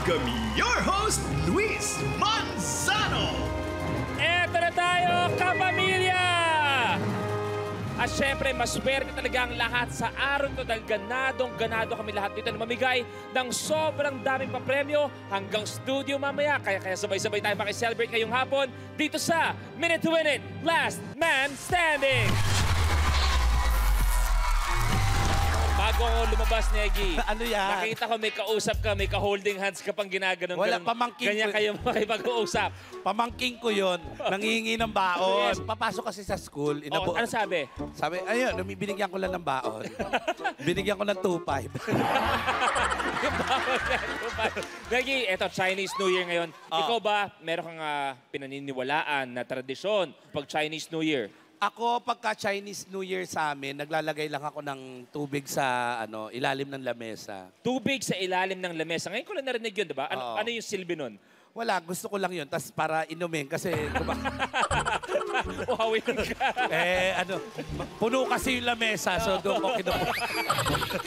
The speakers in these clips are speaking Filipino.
kami your host, Luis Manzano. Eto na tayo, kapamilya! At syempre, maswerte talaga ang lahat sa araw to dahil ganado kami lahat dito na mamigay ng sobrang daming papremyo hanggang studio mamaya. Kaya sabay-sabay tayo makiselebrate ngayong hapon dito sa Minute to Win It, Last Man Standing! Bago ako lumabas, Negi. Ano yan? Nakita ko may kausap ka, may ka-holding hands ka pang ginaganon. Wala, pamangkin Ganyan ko. kayo makipag-uusap. Pamangking ko yun. Nangihingi ng baon. Papasok kasi sa school. Oh, ano sabi? Sabi, ayun, binigyan ko lang ng baon. Binigyan ko ng 2.5. Negi, eto, Chinese New Year ngayon. Ikaw ba, meron kang pinaniniwalaan na tradisyon pag Chinese New Year? Ako, pagka Chinese New Year sa amin, naglalagay lang ako ng tubig sa ilalim ng lamesa. Tubig sa ilalim ng lamesa. Ngayon ko lang narinig yun, di ba? Ano yung silbi nun? Wala, gusto ko lang yun. Tapos para inumin kasi... Wawin ka. Puno kasi yung lamesa. So doon ko kinupo.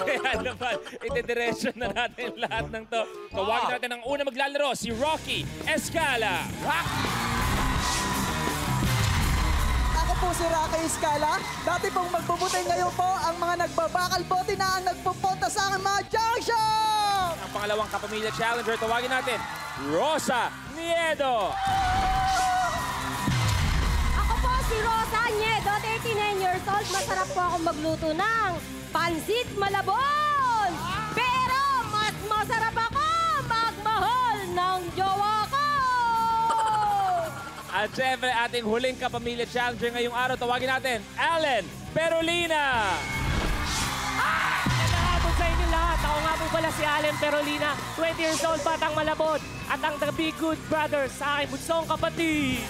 Kaya naman, itidiretso na natin lahat ng to. Tawagin natin ang una maglalaro, si Rocky Escala. Po si Rocky Escala. Dati pong magbubuti ngayon po ang mga nagbabakal bote na ang nagpupunta sa aking mga junction! Ang pangalawang kapamilya challenger, tawagin natin, Rosa Niedo. Ako po si Rosa Niedo, 39 years old. Masarap po akong magluto ng pansit malabon. Pero mas masarap ako magmahal ng jowa ko. At syempre, ating huling kapamilya challenger ngayong araw, tawagin natin, Allen Perolina. Magandang hapon sa inyo lahat. Ako nga po pala si Allen Perolina, 20 years old, batang malabon, at ang The Big Good Brothers sa aking bunsong kapatid.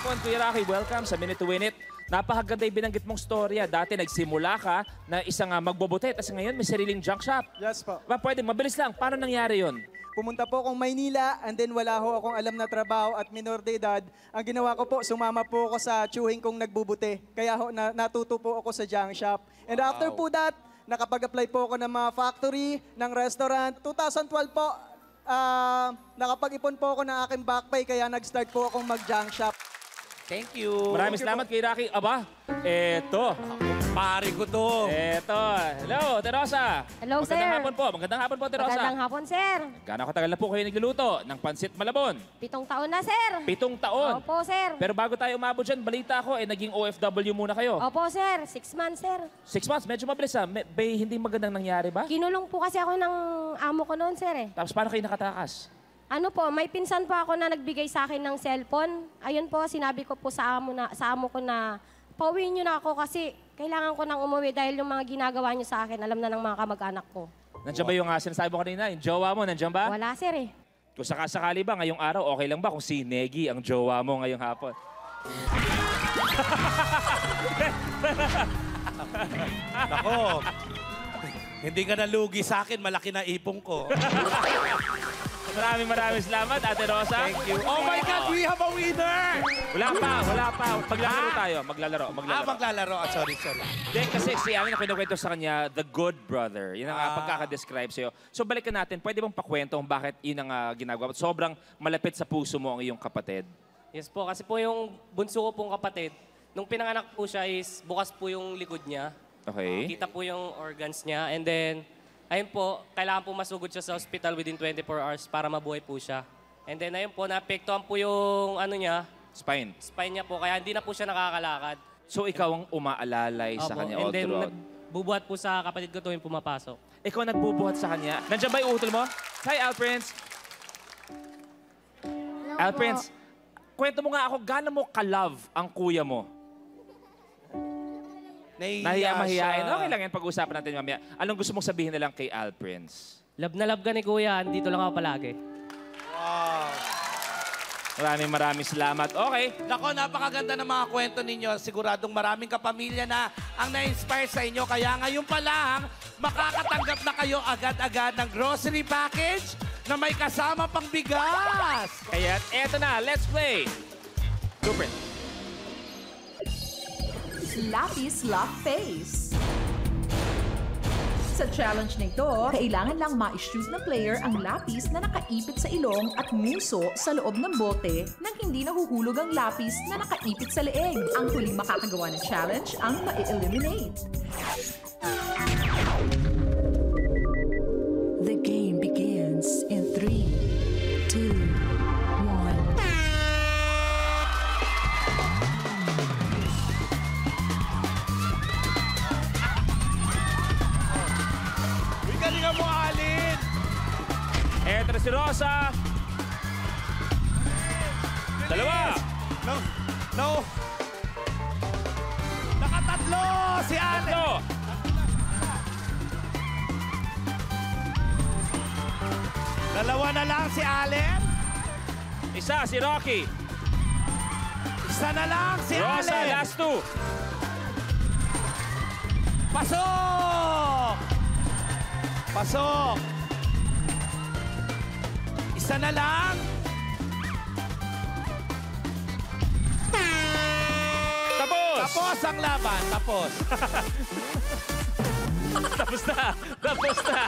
Kuya Rocky, welcome sa Minute to Win It. Napakaganda yung binanggit mong storya. Dati nagsimula ka na isang magbobote, tapos ngayon may sariling junk shop. Yes po. Pwede, mabilis lang. Paano nangyari yon? Pumunta po akong Maynila and then wala ho akong alam na trabaho at minor de edad. Ang ginawa ko po, sumama po ako sa chewing kong nagbubuti. Kaya ho, natuto po ako sa junk shop. And after po that, nakapag-apply po ako ng mga factory, ng restaurant. 2012 po, nakapag-ipon po ako ng aking back pay kaya nag-start po akong mag-junk shop. Thank you. Maraming salamat kay Rocky. Aba, eto. Pare ko to. Eto. Hello, Terosa. Hello, sir. Magandang hapon po. Magandang hapon po, Terosa. Magandang hapon, sir. Gano'ng katagal na po kayo nagluluto ng pansit malabon? 7 taon na, sir. 7 taon. Opo, sir. Pero bago tayo umabot dyan, balita ko, naging OFW muna kayo. Opo, sir. 6 months, sir. 6 months, medyo mabilis hindi magandang nangyari ba? Kinulong po kasi ako ng amo ko noon, sir. Tapos paano kayo nakatakas? Ano po, may pinsan po ako na nagbigay sa akin ng cellphone. Ayun po, sinabi ko po sa amo ko na pauwiin niyo na ako kasi kailangan ko nang umuwi dahil yung mga ginagawa niyo sa akin, alam na ng mga kamag-anak ko. Nandiyan ba yung sinasabi mo kanina, yung jowa mo, nandiyan ba? Wala, sir eh. Kung sakasakali ba, ngayong araw, okay lang ba kung si Negi ang jowa mo ngayong hapon? Ako, hindi ka nalugi sa akin, malaki na ipong ko. Maraming salamat, Ate Rosa. Thank you. Oh my God, we have a winner! Wala pa. Maglalaro tayo. Maglalaro. Maglalaro. Sorry. Then kasi si Allen na kinukwento sa kanya, the good brother. Yun ang pagkakadescribe sa'yo. So balikan natin, pwede bang pakwento kung bakit yun ang ginagawa? Sobrang malapit sa puso mo ang iyong kapatid. Yes po, kasi po yung bunso ko pong kapatid, nung pinanganak po siya is bukas po yung likod niya. Okay. Kita po yung organs niya. And then, ayun po, kailangan po masugod siya sa hospital within 24 hours para mabuhay po siya. And then, ayun po, naapektuhan po yung Spine. spine niya po, kaya hindi na po siya nakakalakad. So ikaw ang umaalalay sa Opo. kanya And all then, throughout. nagbubuhat po sa kapatid ko tuwing pumapasok. Ikaw nagbubuhat sa kanya. Nandiyan ba yung utol mo? Hi, Al Prince. Al Prince, kwento mo nga ako, gaano mo ka-love ang kuya mo? Mahihain. Okay lang yan, pag-uusapan natin mamaya. Anong gusto mong sabihin na lang kay Al Prince? Love na love ka ni Kuya, andito lang ako palagi. Wow. Maraming salamat. Okay. Nako, napakaganda ng mga kwento ninyo. Siguradong maraming kapamilya na ang na-inspire sa inyo. Kaya ngayon pa lang, makakatanggap na kayo agad-agad ng grocery package na may kasama pang bigas. Kaya eto na, let's play. Blueprint. Slappy Slap Face. Sa challenge na ito, kailangan lang ma-shoot na player ang lapis na nakaipit sa ilong at muso sa loob ng bote nang hindi nahuhulog ang lapis na nakaipit sa leeg. Ang huling makakagawa ng challenge ang ma-eliminate. The game begins in 3, 2, 1. Galingan mo, Alin! Eto na si Rosa. Dalawa. No! Nakatatlo si Alin! Tatlo. Dalawa na lang si Alin. Isa, si Rocky. Isa na lang si Rosa, Alin. last two. Pasok! Pasok! Isa na lang. Tapos. Tapos ang laban. Tapos. Tapos na. Tapos na.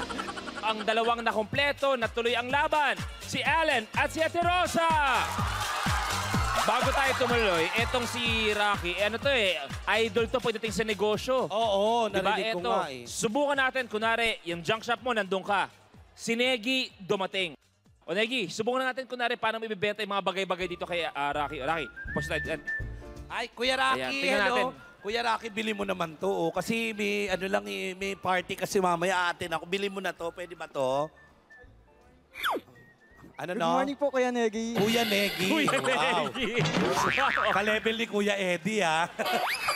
Ang dalawang nakumpleto, natuloy ang laban. Si Allen at si Ate Rosa. Bago tayo tumuloy, etong si Rocky, ano to idol to pagdating sa negosyo. Oo, Diba? narinig ko Eto, nga eh. subukan natin, kunwari, yung junk shop mo, nandun ka. Si Negi, dumating. O Negi, subukan natin, kunwari, paano mo ibibenta yung mga bagay-bagay dito kay Rocky. Rocky, post tayo. Ay, Kuya Rocky, Ayan, tingnan hello. natin. Kuya Rocky, bili mo naman to. Oh. Kasi may, ano lang, may party kasi mamaya atin ako. Bili mo na to. Pwede ba to? Ano Good no? morning po, Kuya Negi. Kuya Negi. Kuya Wow. Negi. Ka-level ni Kuya Eddie, ha?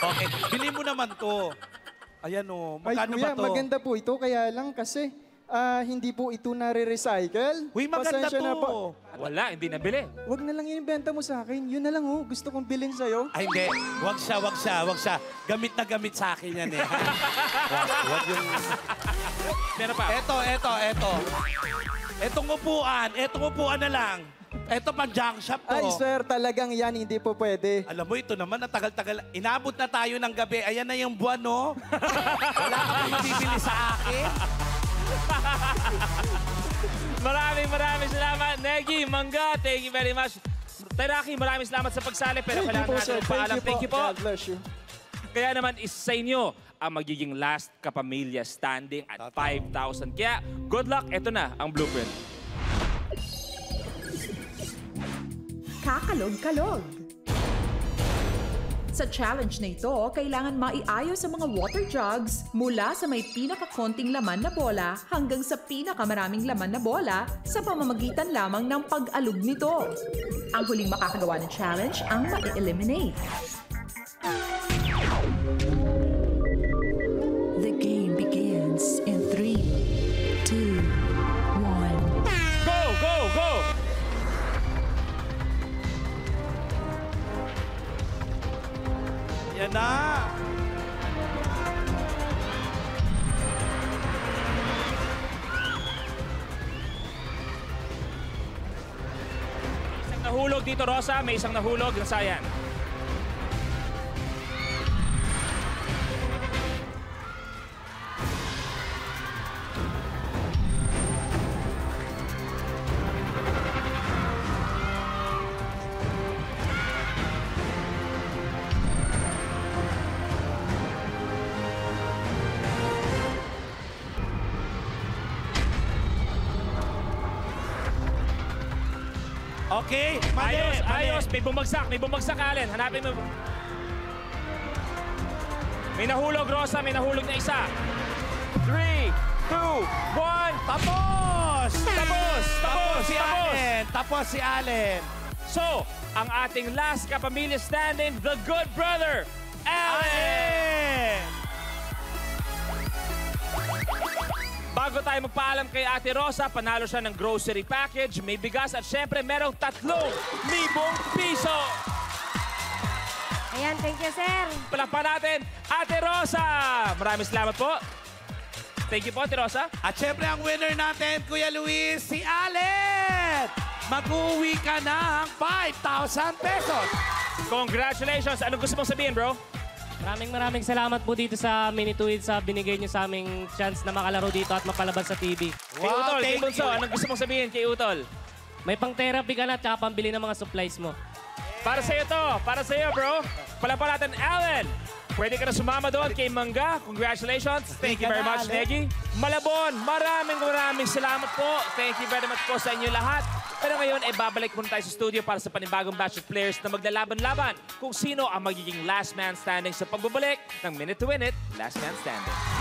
Okay, bili mo naman to. Ayan o, Ay, magkano Kuya, ba to? maganda po ito, kaya lang kasi hindi po ito nare-recycle. Uy, maganda Pasensya to. na po. Wala, hindi nabili. Wag na lang inibenta mo sa akin. Yun na lang gusto kong bilhin sa'yo. Ay, hindi. Wag siya. Gamit na gamit sa akin yan eh. wag yung... Meron pa. Eto. Etong upuan na lang. Eto pang junk shop to. Ay, sir, talagang yan, hindi po pwede. Alam mo, ito naman, natagal-tagal. Inabot na tayo ng gabi. Ayan na yung buwan, no? Wala ka pa mabibili sa akin. Maraming salamat, Negi, Mangga. Thank you very much. Teraki, maraming salamat sa pagsali. Pero Thank you kailangan po, natin sir. magpaalam. Thank you po. God bless you. Kaya naman, isa sa inyo ang magiging last kapamilya standing at 5,000. Kaya, good luck. Ito na ang blueprint. Kakalog-kalog. Sa challenge na ito, kailangan maiayos ang mga water jugs mula sa may pinakakonting laman na bola hanggang sa pinakamaraming laman na bola sa pamamagitan lamang ng pag-alog nito. Ang huling makakagawa ng challenge ang ma-eliminate. The game begins in 3, 2, 1. Go, go, go! Yan na. Isang nahulog dito, Rosa. May isang nahulog ng Sayan. Okay, mali. Ayos. May bumagsak, Allen. Hanapin mo. May nahulog, Rosa. May nahulog na isa. 3, 2, 1. Tapos si Tapos. Allen. Tapos si Allen. So, ang ating last kapamilya standing, the good brother, Allen! Bago tayo magpaalam kay Ate Rosa, panalo siya ng grocery package, may bigas at syempre merong 3,000 piso. Ayan, thank you, sir. Palakpan natin, Ate Rosa! Maraming salamat po. Thank you po, Ate Rosa. At syempre ang winner natin, Kuya Luis, si Allen! Mag-uwi ka ng 5,000 pesos. Congratulations! Anong gusto mong sabihin, bro? Maraming salamat po dito sa Minituid sa binigay niyo sa aming chance na makalaro dito at mapalabas sa TV. Kay Utol, kay Bunso, anong gusto mong sabihin kay Utol? May pang-therapy ka na at saka pambili ng mga supplies mo. Para sa'yo to, para sa'yo bro. Palapan natin, Allen. Pwede ka na sumama doon kay Mangga. Congratulations. Thank you very much, Negi. Malabon, maraming salamat po. Thank you very much po sa inyo lahat. Pero ngayon, babalik muna tayo sa studio para sa panibagong batch of players na maglalaban-laban kung sino ang magiging last man standing sa pagbabalik ng Minute to Win It, Last Man Standing.